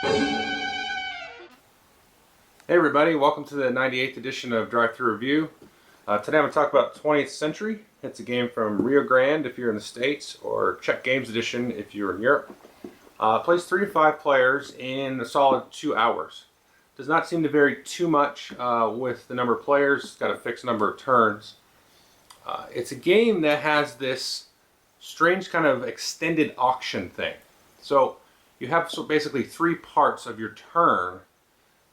Hey everybody, welcome to the 98th edition of Drive-Thru Review. Today I'm going to talk about 20th Century. It's a game from Rio Grande if you're in the States, or Czech Games Edition if you're in Europe. Plays 3 to 5 players in a solid 2 hours. Does not seem to vary too much with the number of players. It's got a fixed number of turns. It's a game that has this strange kind of extended auction thing. So you have basically 3 parts of your turn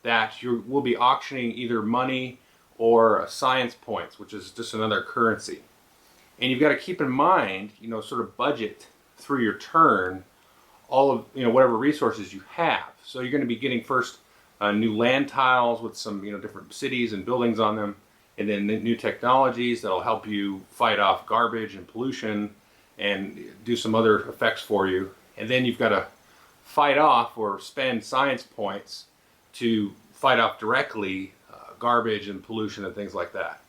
that you will be auctioning either money or science points, which is just another currency. And you've got to keep in mind, sort of budget through your turn all of, whatever resources you have. So you're going to be getting first new land tiles with some, different cities and buildings on them, and then new technologies that'll help you fight off garbage and pollution and do some other effects for you. And then you've got to fight off or spend science points to fight off directly garbage and pollution and things like that.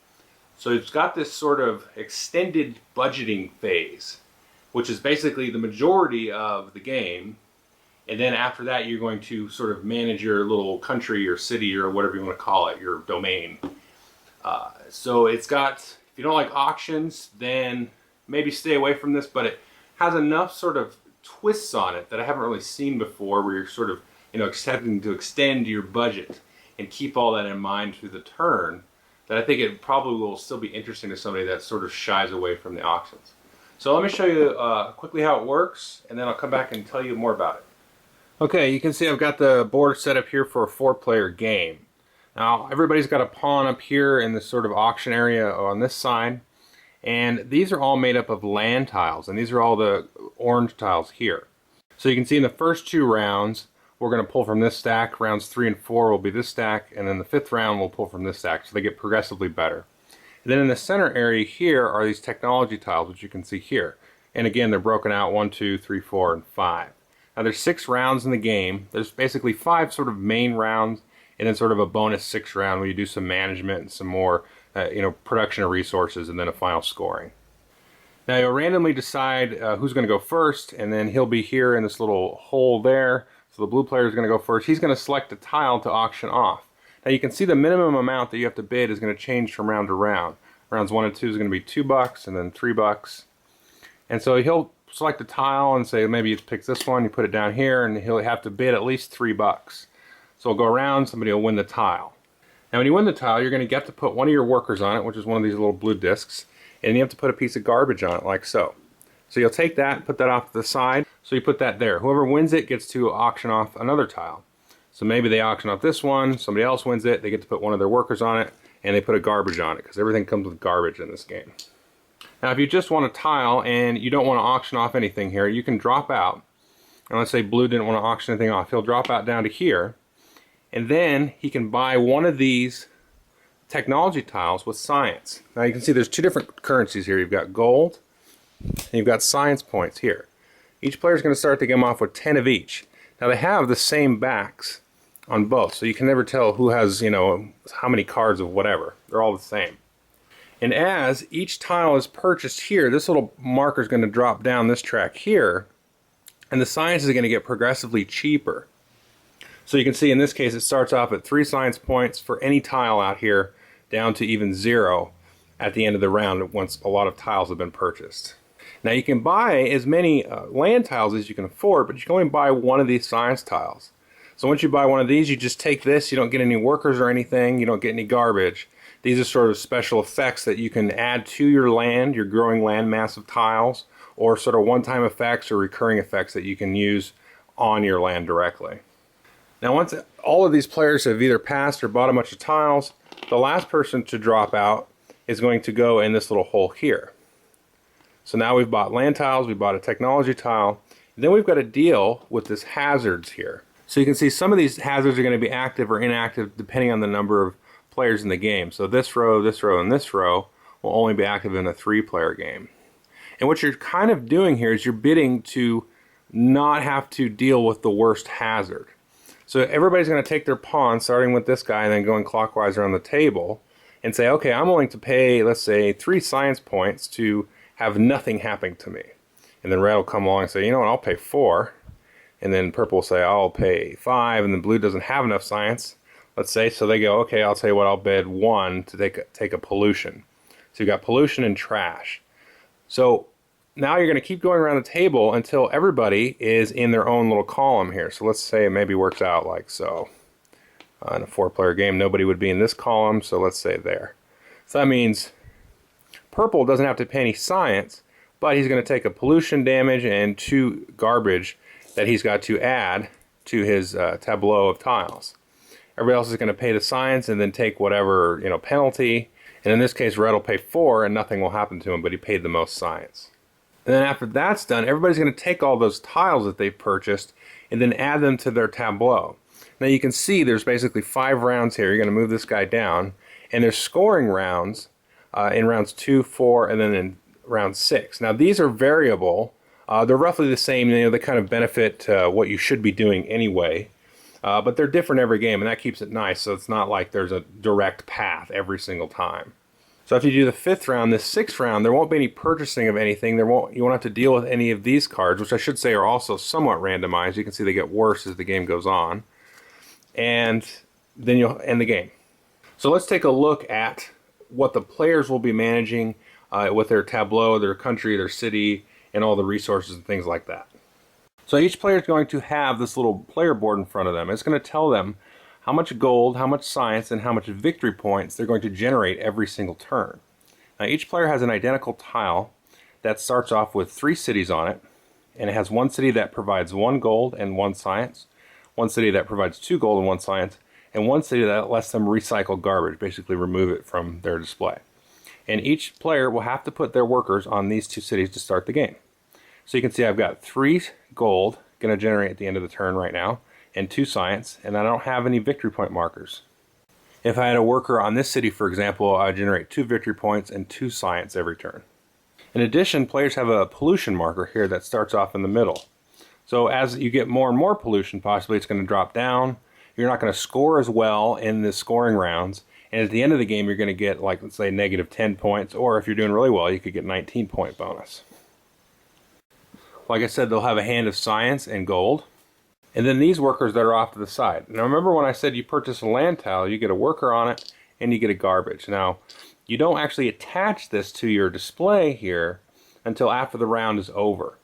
So it's got this sort of extended budgeting phase, which is basically the majority of the game. And then after that, you're going to sort of manage your little country or city or whatever you want to call it, your domain. So it's got, if you don't like auctions, then maybe stay away from this, but it has enough sort of twists on it that I haven't really seen before, where you're sort of having to extend your budget and keep all that in mind through the turn, that I think it probably will still be interesting to somebody that sort of shies away from the auctions. So let me show you quickly how it works, and then I'll come back and tell you more about it. Okay, you can see I've got the board set up here for a 4-player game. Now everybody's got a pawn up here in this sort of auction area on this side, and these are all made up of land tiles, and these are all the orange tiles here. So you can see in the first 2 rounds, we're going to pull from this stack. Rounds 3 and 4 will be this stack, and then the 5th round we'll pull from this stack, so they get progressively better. And then in the center area here are these technology tiles, which you can see here. And again, they're broken out 1, 2, 3, 4, and 5. Now there's 6 rounds in the game. There's basically 5 sort of main rounds, and then sort of a bonus 6th round where you do some management and some more, production of resources, and then a final scoring. Now you'll randomly decide who's going to go first, and then he'll be here in this little hole there. So the blue player is going to go first. He's going to select a tile to auction off. Now you can see the minimum amount that you have to bid is going to change from round to round. Rounds 1 and 2 is going to be $2, and then $3. And so he'll select a tile and say maybe you pick this one, you put it down here, and he'll have to bid at least $3. So we'll go around, somebody will win the tile. Now when you win the tile, you're going to get to put one of your workers on it, which is one of these little blue discs, and you have to put a piece of garbage on it like so. So you'll take that and put that off to the side. So you put that there. Whoever wins it gets to auction off another tile. So maybe they auction off this one, somebody else wins it, they get to put one of their workers on it, and they put a garbage on it, because everything comes with garbage in this game. Now if you just want a tile and you don't want to auction off anything here, you can drop out. And let's say blue didn't want to auction anything off. He'll drop out down to here, and then he can buy one of these technology tiles with science. Now you can see there's 2 different currencies here. You've got gold, and you've got science points here. Each player is going to start the game off with 10 of each. Now they have the same backs on both, so you can never tell who has, how many cards of whatever. They're all the same. And as each tile is purchased here, this little marker is going to drop down this track here, and the science is going to get progressively cheaper. So you can see in this case it starts off at 3 science points for any tile out here, down to even 0 at the end of the round once a lot of tiles have been purchased. Now you can buy as many land tiles as you can afford, but you can only buy one of these science tiles. So once you buy one of these, you just take this, you don't get any workers or anything, you don't get any garbage. These are sort of special effects that you can add to your land, your growing land mass of tiles, or sort of one-time effects or recurring effects that you can use on your land directly. Now once all of these players have either passed or bought a bunch of tiles, the last person to drop out is going to go in this little hole here. So now we've bought land tiles, we bought a technology tile, and then we've got to deal with this hazards here. So you can see some of these hazards are going to be active or inactive depending on the number of players in the game. So this row, and this row will only be active in a 3-player game. And what you're kind of doing here is you're bidding to not have to deal with the worst hazard. So everybody's going to take their pawn, starting with this guy and then going clockwise around the table, and say, okay, I'm willing to pay, let's say, 3 science points to have nothing happen to me. And then red will come along and say, you know what, I'll pay 4. and then purple will say, I'll pay 5, and then blue doesn't have enough science, let's say, so they go, okay, I'll tell you what, I'll bid 1 to take a pollution. So you've got pollution and trash. So now you're going to keep going around the table until everybody is in their own little column here. So let's say it maybe works out like so. In a 4-player game, nobody would be in this column, so let's say there. So that means purple doesn't have to pay any science, but he's going to take a pollution damage and 2 garbage that he's got to add to his tableau of tiles. Everybody else is going to pay the science and then take whatever, penalty. And in this case, red will pay 4 and nothing will happen to him, but he paid the most science. And then after that's done, everybody's going to take all those tiles that they've purchased and then add them to their tableau. Now you can see there's basically 5 rounds here. You're going to move this guy down, and there's scoring rounds in rounds 2, 4, and then in round 6. Now these are variable. They're roughly the same. They kind of benefit what you should be doing anyway. But they're different every game, and that keeps it nice, so it's not like there's a direct path every single time. So if you do the 5th round, this 6th round, there won't be any purchasing of anything. You won't have to deal with any of these cards, which I should say are also somewhat randomized. You can see they get worse as the game goes on. And then you'll end the game. So let's take a look at what the players will be managing with their tableau, their country, their city, and all the resources and things like that. So each player is going to have this little player board in front of them. It's going to tell them how much gold, how much science, and how much victory points they're going to generate every single turn. Now each player has an identical tile that starts off with 3 cities on it, and it has 1 city that provides 1 gold and 1 science, 1 city that provides 2 gold and 1 science, and 1 city that lets them recycle garbage, basically remove it from their display. And each player will have to put their workers on these 2 cities to start the game. So you can see I've got 3 gold going to generate at the end of the turn right now, and 2 science, and I don't have any victory point markers. If I had a worker on this city, for example, I would generate 2 victory points and 2 science every turn. In addition, players have a pollution marker here that starts off in the middle. So as you get more and more pollution, possibly it's going to drop down. You're not going to score as well in the scoring rounds, and at the end of the game you're going to get, like, let's say -10 points, or if you're doing really well, you could get 19-point bonus. Like I said, they'll have a hand of science and gold. And then these workers that are off to the side. Now remember when I said you purchase a land tile, you get a worker on it and you get a garbage. Now, you don't actually attach this to your display here until after the round is over.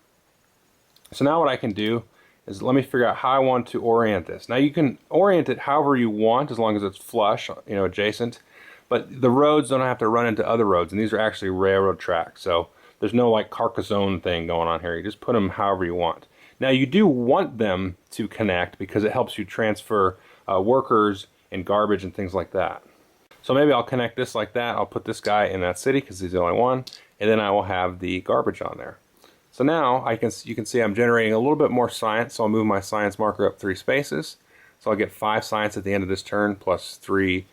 So now what I can do is let me figure out how I want to orient this. Now you can orient it however you want as long as it's flush, adjacent. But the roads don't have to run into other roads, and these are actually railroad tracks. So there's no like Carcassonne thing going on here. You just put them however you want. Now you do want them to connect because it helps you transfer workers and garbage and things like that. So maybe I'll connect this like that. I'll put this guy in that city because he's the only one, and then I will have the garbage on there. So now you can see I'm generating a little bit more science, so I'll move my science marker up 3 spaces. So I'll get 5 science at the end of this turn plus 3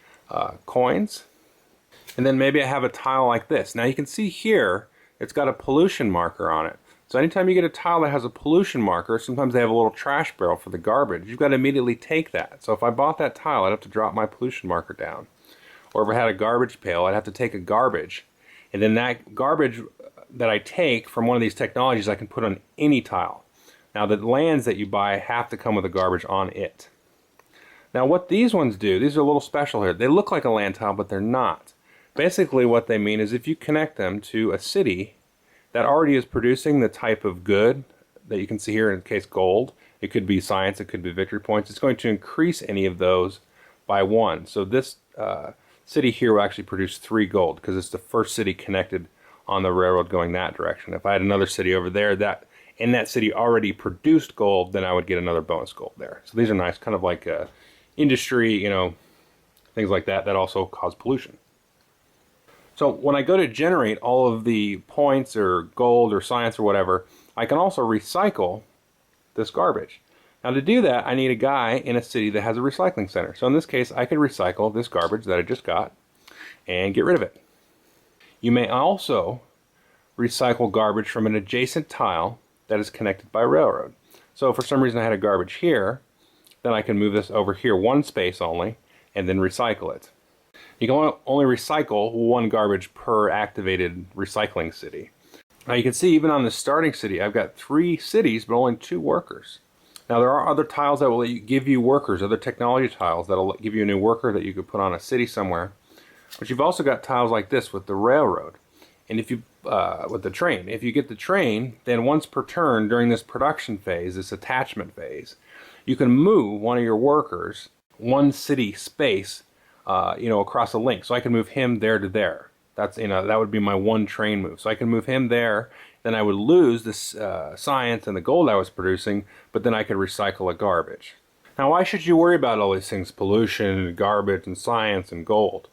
coins. And then maybe I have a tile like this. Now you can see here it's got a pollution marker on it. So anytime you get a tile that has a pollution marker, sometimes they have a little trash barrel for the garbage. You've got to immediately take that. So if I bought that tile, I'd have to drop my pollution marker down. Or if I had a garbage pail, I'd have to take a garbage. And then that garbage that I take from one of these technologies, I can put on any tile. Now the lands that you buy have to come with a garbage on it. Now what these ones do, these are a little special here. They look like a land tile, but they're not. Basically what they mean is if you connect them to a city that already is producing the type of good that you can see here, in the case gold, it could be science, it could be victory points, it's going to increase any of those by 1. So this city here will actually produce 3 gold because it's the first city connected on the railroad going that direction. If I had another city over there that in that city already produced gold, then I would get another bonus gold there. So these are nice, kind of like industry, things like that also cause pollution. So when I go to generate all of the points or gold or science or whatever, I can also recycle this garbage. Now to do that, I need a guy in a city that has a recycling center. So in this case, I could recycle this garbage that I just got and get rid of it. You may also recycle garbage from an adjacent tile that is connected by railroad. So if for some reason I had a garbage here, then I can move this over here 1 space only and then recycle it. You can only recycle 1 garbage per activated recycling city. Now you can see even on the starting city, I've got 3 cities but only 2 workers. Now there are other tiles that will give you workers, other technology tiles that will give you a new worker that you could put on a city somewhere. But you've also got tiles like this with the railroad, and if you with the train. If you get the train, then once per turn during this production phase, this attachment phase, you can move one of your workers one city space, across a link. So I can move him there to there. That's that would be my one train move. So I can move him there. Then I would lose this science and the gold I was producing, but then I could recycle the garbage. Now, why should you worry about all these things? Pollution, garbage, and science, and gold.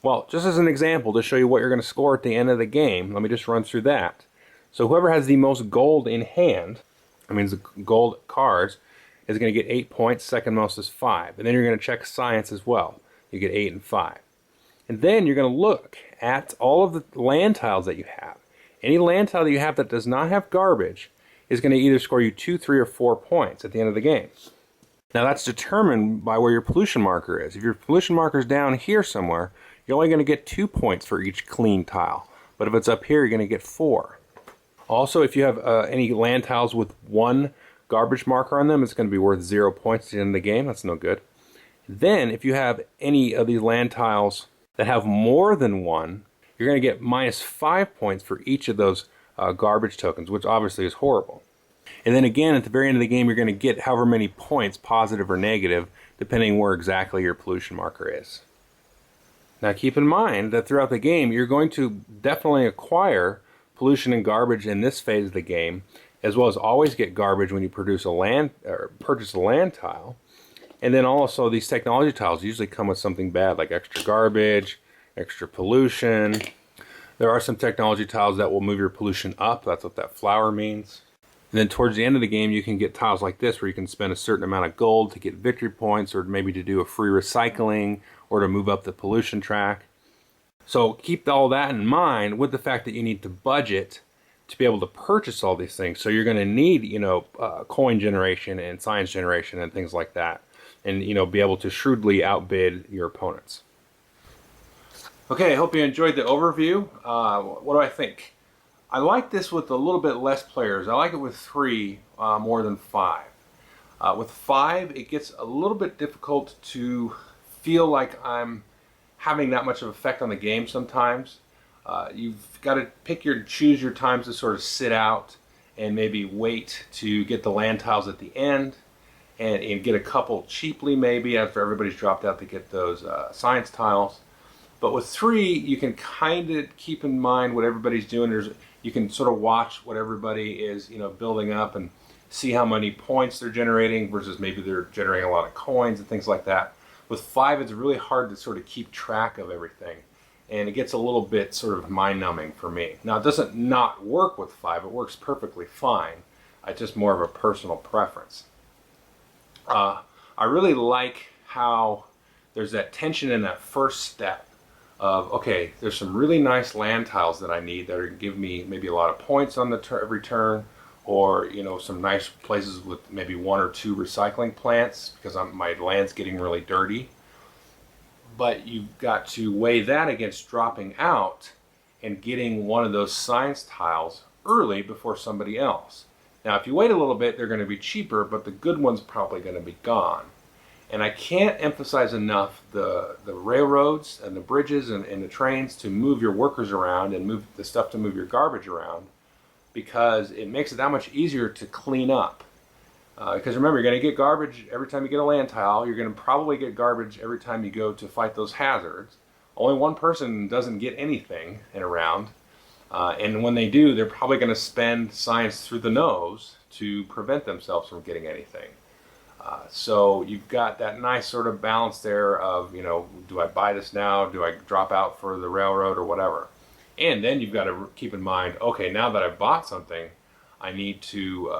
Well, just as an example, to show you what you're going to score at the end of the game, let me just run through that. So whoever has the most gold in hand, that means the gold cards, is going to get 8 points. Second most is 5. And then you're going to check science as well. You get 8 and 5. And then you're going to look at all of the land tiles that you have. Any land tile that you have that does not have garbage is going to either score you 2, 3, or 4 points at the end of the game. Now that's determined by where your pollution marker is. If your pollution marker is down here somewhere, you're only going to get 2 points for each clean tile. But if it's up here, you're going to get 4. Also, if you have any land tiles with 1 garbage marker on them, it's going to be worth 0 points at the end of the game. That's no good. Then, if you have any of these land tiles that have more than 1, you're going to get -5 points for each of those garbage tokens, which obviously is horrible. And then again, at the very end of the game, you're going to get however many points, positive or negative, depending where exactly your pollution marker is. Now keep in mind that throughout the game, you're going to definitely acquire pollution and garbage in this phase of the game, as well as always get garbage when you produce a land or purchase a land tile. And then also these technology tiles usually come with something bad, like extra garbage, extra pollution. There are some technology tiles that will move your pollution up. That's what that flower means. And then towards the end of the game, you can get tiles like this where you can spend a certain amount of gold to get victory points, or maybe to do a free recycling, or to move up the pollution track. So keep all that in mind, with the fact that you need to budget to be able to purchase all these things. So you're going to need, coin generation and science generation and things like that, and be able to shrewdly outbid your opponents. Okay, I hope you enjoyed the overview. What do I think? I like this with a little bit less players. I like it with 3 more than 5. With 5, it gets a little bit difficult to feel like I'm having that much of effect on the game sometimes. You've got to choose your times to sort of sit out and maybe wait to get the land tiles at the end, and get a couple cheaply maybe after everybody's dropped out to get those science tiles. But with 3, you can kind of keep in mind what everybody's doing. You can sort of watch what everybody is building up and see how many points they're generating versus maybe they're generating a lot of coins and things like that. With 5, it's really hard to sort of keep track of everything, and it gets a little bit sort of mind-numbing for me. Now, it doesn't not work with 5. It works perfectly fine. It's just more of a personal preference. I really like how there's that tension in that first step of, okay, there's some really nice land tiles that I need that are going to give me maybe a lot of points on every turn, or some nice places with maybe 1 or 2 recycling plants because my land's getting really dirty. But you've got to weigh that against dropping out and getting one of those science tiles early before somebody else. Now, if you wait a little bit, they're going to be cheaper, but the good one's probably going to be gone. And I can't emphasize enough the railroads and the bridges and the trains to move your workers around and move the stuff to move your garbage around, because it makes it that much easier to clean up. Because remember, you're going to get garbage every time you get a land tile. You're going to probably get garbage every time you go to fight those hazards. Only one person doesn't get anything in a round. And when they do, they're probably going to spend science through the nose to prevent themselves from getting anything. So you've got that nice sort of balance there of, do I buy this now? Do I drop out for the railroad or whatever? And then you've got to keep in mind, okay, now that I've bought something, I need to,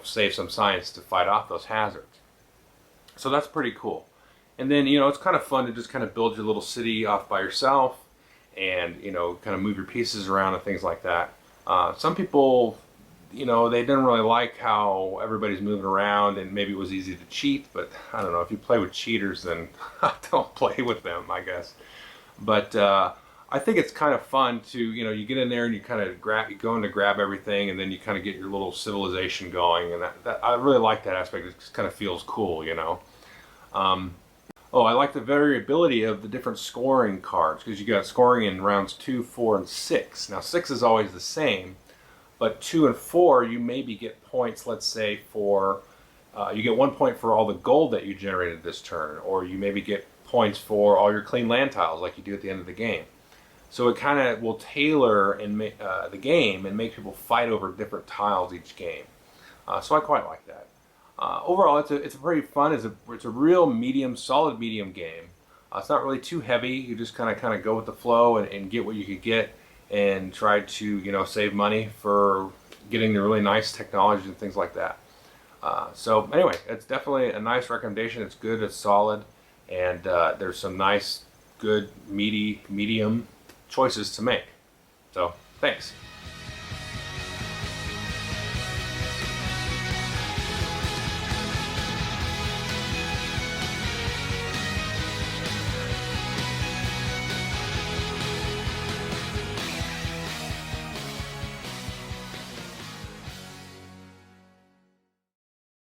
save some science to fight off those hazards. So that's pretty cool. And then, it's kind of fun to just kind of build your little city off by yourself and, kind of move your pieces around and things like that. Some people, they didn't really like how everybody's moving around, and maybe it was easy to cheat, but I don't know. If you play with cheaters, then don't play with them, I guess. But I think it's kind of fun to, you get in there and you kind of you go in to grab everything, and then you kind of get your little civilization going, and that I really like that aspect. It just kind of feels cool. Um, oh, I like the variability of the different scoring cards, because you got scoring in rounds 2, 4, and 6. Now 6 is always the same, but 2 and 4 you maybe get points. Let's say for you get 1 point for all the gold that you generated this turn, or you maybe get points for all your clean land tiles, like you do at the end of the game. So it kind of will tailor and the game and make people fight over different tiles each game. So I quite like that. Overall, it's a pretty fun. It's a real solid medium game. It's not really too heavy. You just kind of go with the flow and get what you could get, and try to save money for getting the really nice technology and things like that. So anyway, it's definitely a nice recommendation. It's good. It's solid, and there's some nice, good, medium choices to make. So, thanks.